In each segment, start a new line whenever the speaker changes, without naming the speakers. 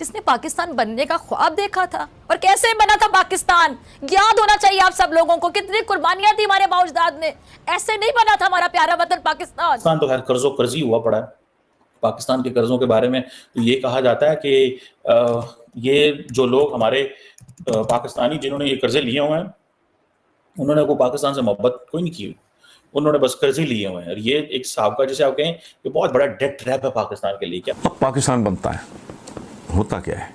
जिसने पाकिस्तान बनने का ख्वाब देखा था। और कैसे बना था पाकिस्तान, याद होना चाहिए आप सब लोगों को, कितनी कुर्बानियां दी हमारे माओजदाद ने। ऐसे नहीं बना था हमारा प्यारा वतन पाकिस्तान।
तो खैर कर्जों कर्जी हुआ पड़ा है। पाकिस्तान के कर्जों के बारे में तो ये कहा जाता है कि ये जो लोग हमारे पाकिस्तानी जिन्होंने ये कर्जे लिए हुए हैं, उन्होंने को पाकिस्तान से मोहब्बत कोई नहीं की, उन्होंने बस कर्जे लिए हुए हैं। और ये एक हिसाब का, जैसे आप कहें, ये बहुत बड़ा डेट ट्रैप है पाकिस्तान के लिए। क्या
अब पाकिस्तान बनता है, होता क्या है,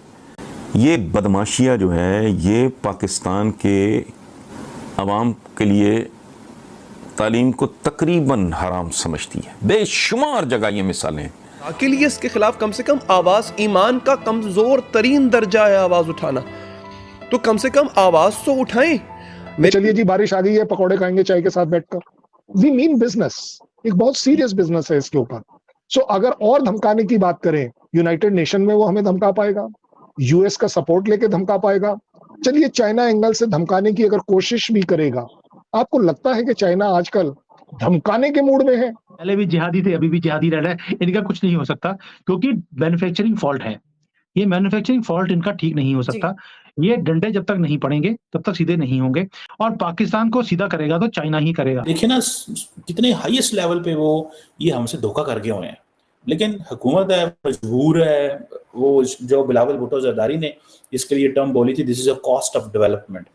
ये बदमाशियाँ जो है ये पाकिस्तान के अवाम के लिए तालीम को तकरीबन हराम समझती है। बेशुमार जगह ये मिसालें
के लिए इसके खिलाफ कम से कम आवाज, ईमान का कमजोर तरीन दर्जा है आवाज उठाना, तो कम से कम आवाज तो उठाएं।
चलिए जी, बारिश आ गई है, पकौड़े खाएंगे चाय के साथ बैठकर। वी मीन बिजनेस, एक बहुत सीरियस बिजनेस है इसके ऊपर। सो अगर और धमकाने की बात करें, यूनाइटेड नेशन में वो हमें धमका पाएगा, यूएस का सपोर्ट लेके धमका पाएगा। चलिए चाइना एंगल से धमकाने की अगर कोशिश भी करेगा, आपको लगता है कि चाइना आजकल धमकाने के मूड में है?
पहले भी जिहादी थे, अभी भी जिहादी रह रहा है, इनका कुछ नहीं हो सकता क्योंकि मैन्युफैक्चरिंग फॉल्ट है। ये मैन्युफैक्चरिंग फॉल्ट इनका ठीक नहीं हो सकता। ये डंडे जब तक नहीं पड़ेंगे तब तक सीधे नहीं होंगे, और पाकिस्तान को सीधा करेगा तो चाइना ही करेगा।
देखिए ना, कितने हाईएस्ट लेवल पे वो ये हमसे धोखा करके हुए हैं, लेकिन हुकूमत है, मजबूर है। वो जो बिलावल भुट्टो जरदारी ने इसके लिए टर्म बोली थी, this is a cost of development.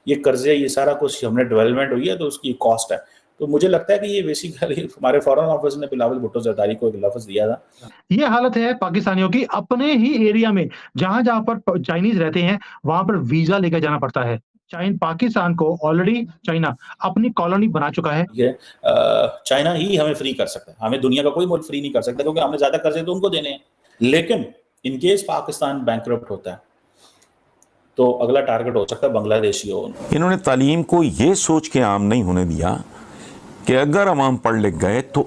ये कर्जे, ये सारा कुछ हमने डेवलपमेंट हुई है तो उसकी कॉस्ट है। तो मुझे लगता है कि ये बेसिकली हमारे फॉरेन ऑफिस ने बिलावल भुट्टो जरदारी को एक लफ्ज दिया था।
ये हालत है पाकिस्तानियों की, अपने ही एरिया में जहां जहां पर चाइनीज रहते हैं वहां पर वीजा लेकर जाना पड़ता है। पाकिस्तान को ऑलरेडी चाइना अपनी कॉलोनी बना चुका है।
चाइना ही हमें फ्री कर सकता है, हमें दुनिया का कोई मुल्क फ्री नहीं कर सकता, क्योंकि हमने ज्यादा कर्जे तो उनको देने हैं। लेकिन इन केस पाकिस्तान बैंकरप्ट होता है तो अगला टारगेट हो सकता है बांग्लादेश ही हो।
इन्होंने तालीम को ये सोच के आम नहीं होने दिया कि अगर अवाम पढ़ लिख गए तो।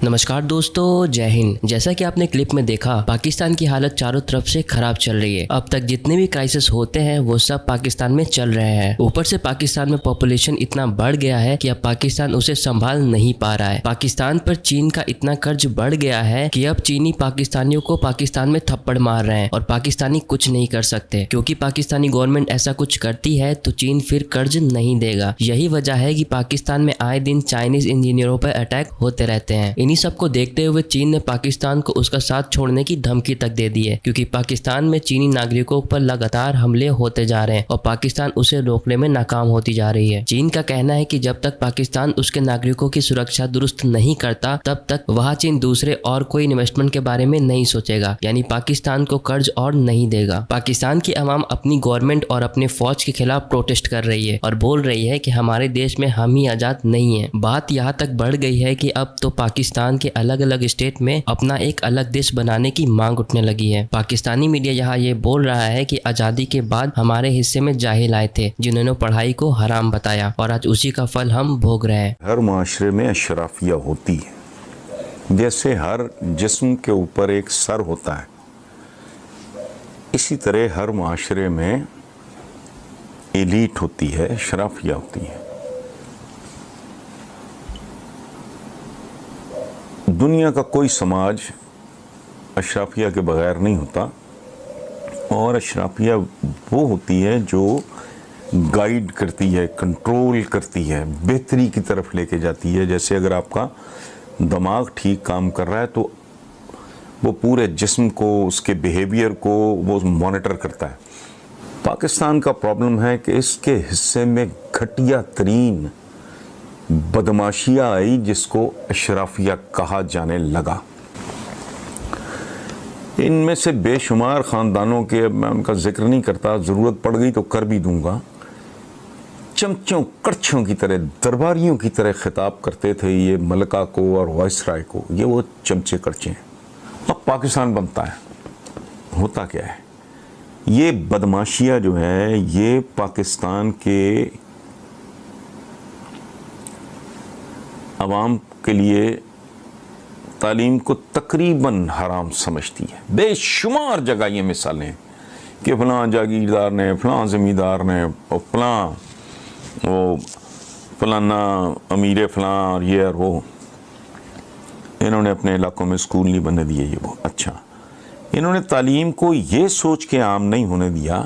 नमस्कार दोस्तों, जय हिंद। जैसा कि आपने क्लिप में देखा, पाकिस्तान की हालत चारों तरफ से खराब चल रही है। अब तक जितने भी क्राइसिस होते हैं वो सब पाकिस्तान में चल रहे हैं। ऊपर से पाकिस्तान में पॉपुलेशन इतना बढ़ गया है कि अब पाकिस्तान उसे संभाल नहीं पा रहा है। पाकिस्तान पर चीन का इतना कर्ज बढ़ गया है कि अब चीनी पाकिस्तानियों को पाकिस्तान में थप्पड़ मार रहे हैं और पाकिस्तानी कुछ नहीं कर सकते, क्योंकि पाकिस्तानी गवर्नमेंट ऐसा कुछ करती है तो चीन फिर कर्ज नहीं देगा। यही वजह है कि पाकिस्तान में आए दिन चाइनीज इंजीनियरों पर अटैक होते रहते हैं। इन्हीं सबको देखते हुए चीन ने पाकिस्तान को उसका साथ छोड़ने की धमकी तक दे दी है, क्योंकि पाकिस्तान में चीनी नागरिकों पर लगातार हमले होते जा रहे हैं और पाकिस्तान उसे रोकने में नाकाम होती जा रही है। चीन का कहना है कि जब तक पाकिस्तान उसके नागरिकों की सुरक्षा दुरुस्त नहीं करता तब तक वह चीन दूसरे और कोई इन्वेस्टमेंट के बारे में नहीं सोचेगा, यानी पाकिस्तान को कर्ज और नहीं देगा। पाकिस्तान की आवाम अपनी गवर्नमेंट और अपने फौज के खिलाफ प्रोटेस्ट कर रही है और बोल रही है कि हमारे देश में हम ही आजाद नहीं है। बात यहाँ तक बढ़ गई है कि अब तो पाकिस्तान के अलग अलग स्टेट में अपना एक अलग देश बनाने की मांग उठने लगी है। पाकिस्तानी मीडिया यहाँ ये बोल रहा है कि आज़ादी के बाद हमारे हिस्से में जाहिल आए थे जिन्होंने पढ़ाई को हराम बताया और आज उसी का फल हम भोग रहे हैं।
हर माशरे में अशराफिया होती है, जैसे हर जिस्म के ऊपर एक सर होता है, इसी तरह हर माशरे में एलीट होती है, अशराफिया होती है। दुनिया का कोई समाज अशराफिया के बगैर नहीं होता, और अशराफिया वो होती है जो गाइड करती है, कंट्रोल करती है, बेहतरी की तरफ लेके जाती है। जैसे अगर आपका दिमाग ठीक काम कर रहा है तो वो पूरे जिस्म को, उसके बिहेवियर को वो मॉनिटर करता है। पाकिस्तान का प्रॉब्लम है कि इसके हिस्से में घटिया तरीन बदमाशियाँ आई जिसको अशराफिया कहा जाने लगा। इनमें से बेशुमार ख़ानदानों के, अब मैं उनका जिक्र नहीं करता, ज़रूरत पड़ गई तो कर भी दूंगा, चमचों कड़छों की तरह, दरबारियों की तरह खिताब करते थे ये मलका को और वाइसराय को। ये वो चमचे कड़चे हैं। अब पाकिस्तान बनता है, होता क्या है, ये बदमाशियाँ जो है ये पाकिस्तान के अवाम के लिए तालीम को तकरीबन हराम समझती है। बेशुमार जगह ये मिसालें कि फ़लाँ जागीरदार ने, फ़लाँ ज़मींदार ने, और फ़लाँ वो फ़लाना अमीर फ़लाँ और ये और वो, इन्होंने अपने इलाकों में स्कूल नहीं बनने दिए, ये वो। अच्छा, इन्होंने तालीम को ये सोच के आम नहीं होने दिया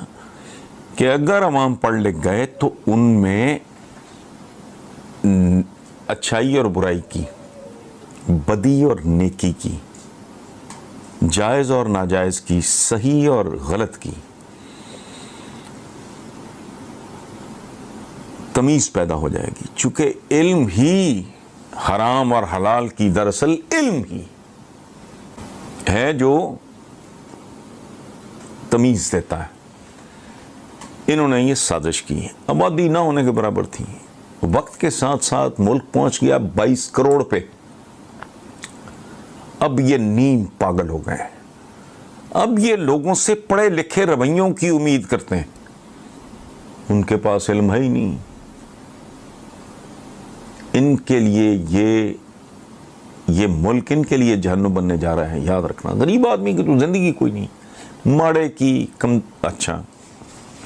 कि अगर अवाम पढ़ लिख गए तो उनमें अच्छाई और बुराई की, बदी और नेकी की, जायज़ और नाजायज़ की, सही और गलत की तमीज़ पैदा हो जाएगी। चूँकि इल्म ही हराम और हलाल की दरअसल इल्म ही है जो तमीज़ देता है। इन्होंने ये साजिश की, आबादी ना होने के बराबर थी, वक्त के साथ साथ मुल्क पहुंच गया 22 करोड़ पे। अब ये नीम पागल हो गए, अब ये लोगों से पढ़े लिखे रवैयों की उम्मीद करते हैं, उनके पास इल्म है ही नहीं। इनके लिए ये मुल्क इनके लिए जहन्नुम बनने जा रहा है, याद रखना। गरीब आदमी की तो जिंदगी कोई नहीं, माड़े की कम। अच्छा,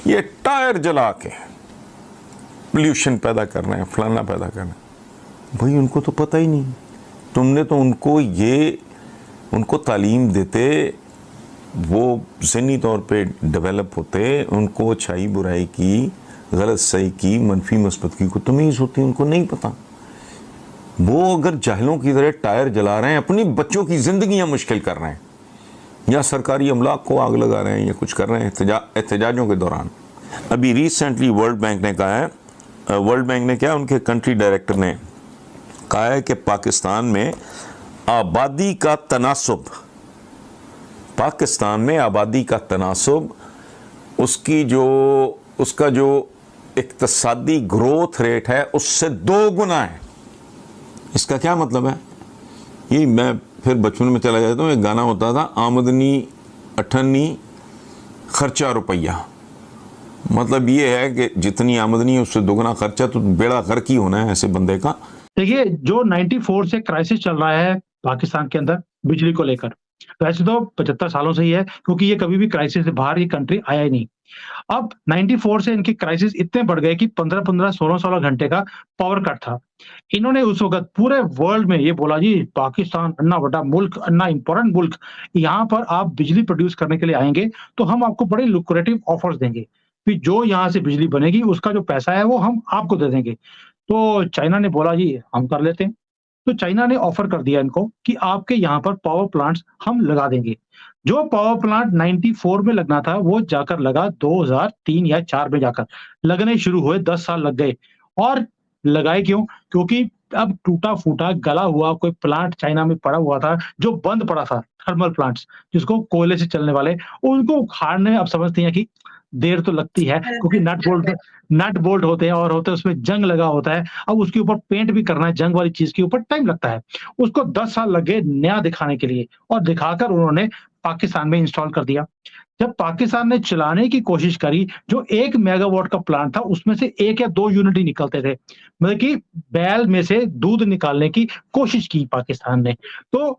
ये टायर जला के पोल्यूशन पैदा कर रहे हैं, फलाना पैदा कर रहे हैं, भाई उनको तो पता ही नहीं। तुमने तो उनको तालीम देते, वो ज़हनी तौर पे डेवलप होते, उनको अच्छाई बुराई की, गलत सही की, मनफी मस्बत की को तमीज़ होती, उनको नहीं पता। वो अगर जाहिलों की तरह टायर जला रहे हैं, अपनी बच्चों की ज़िंदगियाँ मुश्किल कर रहे हैं, या सरकारी अमलाक को आग लगा रहे हैं, या कुछ कर रहे हैं एहतजाजों के दौरान। अभी रिसेंटली वर्ल्ड बैंक ने कहा है, वर्ल्ड बैंक ने क्या, उनके कंट्री डायरेक्टर ने कहा है कि पाकिस्तान में आबादी का तनासुब, पाकिस्तान में आबादी का तनासुब, उसका जो इक्तसादी ग्रोथ रेट है उससे 2 गुना है। इसका क्या मतलब है? ये मैं फिर बचपन में चला जाता हूँ, एक गाना होता था, आमदनी 98 खर्चा रुपया। मतलब ये है कि जितनी आमदनी है उससे 2 गुना खर्चा, तो बेड़ा गर्क ही होना है ऐसे बंदे का।
देखिए, जो 94 से क्राइसिस चल रहा है पाकिस्तान के अंदर बिजली को लेकर, वैसे तो 75 सालों से ही है, क्योंकि ये कभी भी क्राइसिस से बाहर ये कंट्री आया ही नहीं। अब 94 से इनके क्राइसिस इतने बढ़ गए कि 15-15, 16-16 घंटे का पावर कट था। इन्होंने उस वक्त पूरे वर्ल्ड में ये बोला, जी पाकिस्तान अन्ना बड़ा मुल्क, अन्ना इंपॉर्टेंट मुल्क, यहाँ पर आप बिजली प्रोड्यूस करने के लिए आएंगे तो हम आपको बड़े लुक्रेटिव ऑफर्स देंगे, फिर जो यहाँ से बिजली बनेगी उसका जो पैसा है वो हम आपको दे देंगे। तो चाइना ने बोला, जी हम कर लेते हैं। तो चाइना ने ऑफर कर दिया इनको कि आपके यहाँ पर पावर प्लांट्स हम लगा देंगे। जो पावर प्लांट 94 में लगना था वो जाकर लगा 2003 या 4 में जाकर लगने शुरू हुए, 10 साल लग गए। और लगाए क्यों? क्योंकि अब टूटा फूटा गला हुआ कोई प्लांट चाइना में पड़ा हुआ था, जो बंद पड़ा था, थर्मल प्लांट्स जिसको कोयले से चलने वाले, उनको उखाड़ने में अब समझते हैं कि देर तो लगती है, क्योंकि नट बोल्ट होते हैं और होते हैं उसमें जंग लगा होता है। अब उसके ऊपर पेंट भी करना है, जंग वाली चीज के ऊपर टाइम लगता है। उसको 10 साल लग गए नया दिखाने के लिए, और दिखाकर उन्होंने पाकिस्तान में इंस्टॉल कर दिया। जब पाकिस्तान ने चलाने की कोशिश करी, जो 1 मेगावाट का प्लांट था उसमें से 1 या 2 यूनिट ही निकलते थे, मतलब कि बैल में से दूध निकालने की कोशिश की पाकिस्तान ने। तो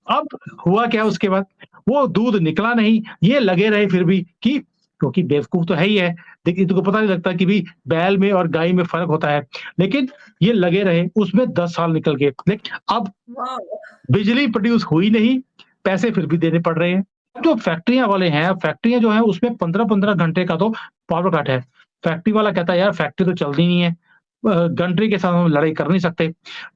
अब हुआ क्या, उसके बाद वो दूध निकला नहीं, ये लगे रहे फिर भी कि, क्योंकि बेवकूफ तो है ही है, देखिए तुमको पता नहीं लगता कि भी बैल में और गाय में फर्क होता है, लेकिन ये लगे रहे, उसमें 10 साल निकल गए। लेकिन अब बिजली प्रोड्यूस हुई नहीं, पैसे फिर भी देने पड़ रहे हैं। जो फैक्ट्रियां वाले हैं, फैक्ट्रियां जो है उसमें 15-15 घंटे का तो पावर कट है। फैक्ट्री वाला कहता है यार फैक्ट्री तो चलती नहीं है, कंट्री के साथ हम लड़ाई कर नहीं सकते,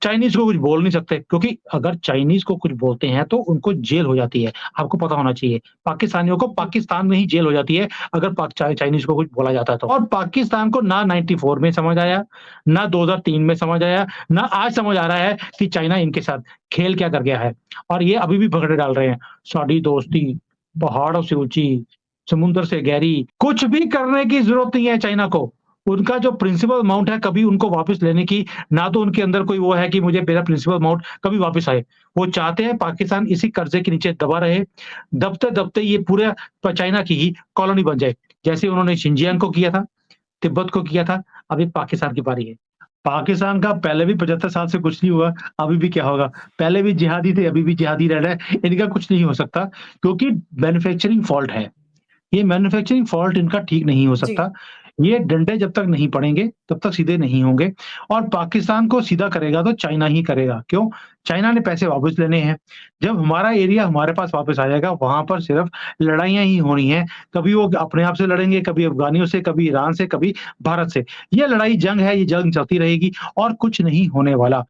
चाइनीज को कुछ बोल नहीं सकते, क्योंकि अगर चाइनीज को कुछ बोलते हैं तो उनको जेल हो जाती है। आपको पता होना चाहिए, पाकिस्तानियों को पाकिस्तान में ही जेल हो जाती है अगर चाइनीज को कुछ बोला जाता है तो। और पाकिस्तान को ना 94 में समझ आया, ना 2003 में समझ आया, ना आज समझ आ रहा है कि चाइना इनके साथ खेल क्या कर गया है। और ये अभी भी भगड़े डाल रहे हैं, साड़ी दोस्ती पहाड़ों से ऊंची, समुद्र से गहरी, कुछ भी करने की जरूरत नहीं है चाइना को। उनका जो प्रिंसिपल अमाउंट है कभी उनको वापस लेने की, ना तो उनके अंदर कोई वो है कि मुझे मेरा प्रिंसिपल अमाउंट कभी वापस आए। वो चाहते हैं पाकिस्तान इसी कर्जे के नीचे दबा रहे, दबते दबते ये पूरे चाइना की ही कॉलोनी बन जाए, जैसे उन्होंने शिनजियांग को किया था, तिब्बत को किया था। अभी पाकिस्तान की बारी है। पाकिस्तान का पहले भी 75 साल से कुछ नहीं हुआ, अभी भी क्या होगा? पहले भी जिहादी थे, अभी भी जिहादी रह रहा है, इनका कुछ नहीं हो सकता, क्योंकि मैन्युफैक्चरिंग फॉल्ट है। ये मैन्युफैक्चरिंग फॉल्ट इनका ठीक नहीं हो सकता। ये डंडे जब तक नहीं पड़ेंगे तब तक सीधे नहीं होंगे। और पाकिस्तान को सीधा करेगा तो चाइना ही करेगा। क्यों? चाइना ने पैसे वापस लेने हैं। जब हमारा एरिया हमारे पास वापस आ जाएगा, वहां पर सिर्फ लड़ाइयां ही होनी है। कभी वो अपने आप से लड़ेंगे, कभी अफगानियों से, कभी ईरान से, कभी भारत से। ये लड़ाई जंग है, ये जंग चलती रहेगी और कुछ नहीं होने वाला।